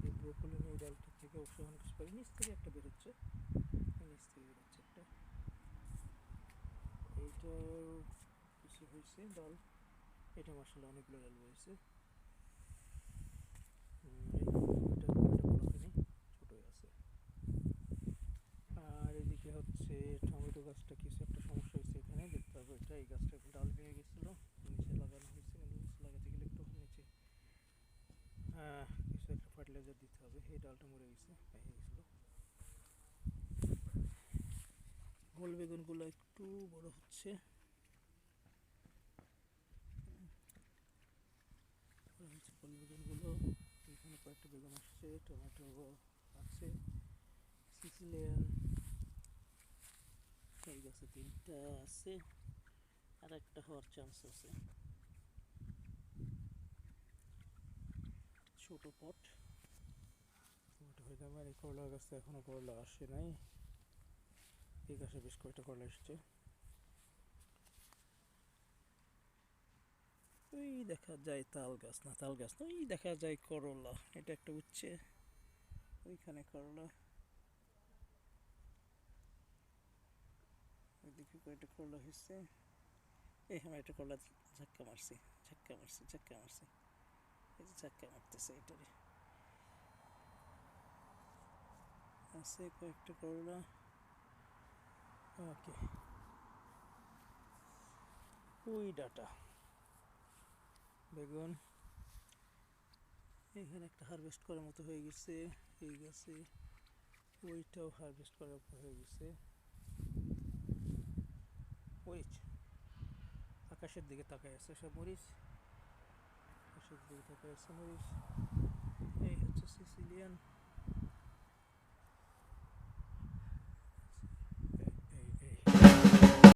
এই ব্রোকলি নিয়ে এই ডালটা থেকে অবশ্য অনেক কিছু পাই। নিচ থেকে একটা বেরোচ্ছে, নিচ থেকে বেরোচ্ছে একটা। এইটার কিছু হয়েছে ডাল, এটা মাসাল্লাহ অনেকগুলো ডাল বেরিয়েছে। ছোটই আছে। আর এদিকে হচ্ছে টমেটো গাছটা কিছু একটা সমস্যা হয়েছে, এখানে দেখতে হবে। এটা এই গাছটা ডাল ভেঙে গেছিলো, নিচে লাগানো হয়েছে, কিন্তু নিচে লাগাতে গেলে একটু নিচে কিছু একটা ফার্টিলাইজার দিতে হবে। এই ডালটা মরে গেছে, ভেঙে গেছিলো। গোল বেগুনগুলো একটু বড় হচ্ছে, গোল বেগুনগুলো। এখানে কয়েকটা বেগুন আসছে, টমেটো আছে, সিসিলিয়ান এই গাছে 3টা আছে, আর একটা হওয়ার চান্স আছে। ছোট পট টমেটো হয়ে যাবে। আর এই করলা গাছে এখনো করলা আসে নাই, এই গাছে বেশ কয়েকটা করলা এসছে। ওই দেখা যায় তাল গাছ, না তাল গাছ না, ওই দেখা যায় করলা, এটা একটা উচ্ছে, ওইখানে করলা, ওইদিকে কয়েকটা করলা হয়েছে। এই আমার একটা করলা ঝাক্কা মারছি, ঝাক্কা মারছি, ঝাক্কা মারছি, এই যে ঝাক্কা মারতেছে এটারে। আছে কয়েকটা করলা। ওকে, ওই ডাটা বেগুন এখানে একটা হারভেস্ট করার মতো হয়ে গেছে এই গাছে, ওইটাও হারভেস্ট করার মতো হয়ে গেছে। মরিচ আকাশের দিকে তাকায় আছে, সব মরিচ আকাশের দিকে তাকায় আছে মরিচ। এই হচ্ছে সিসিলিয়ান।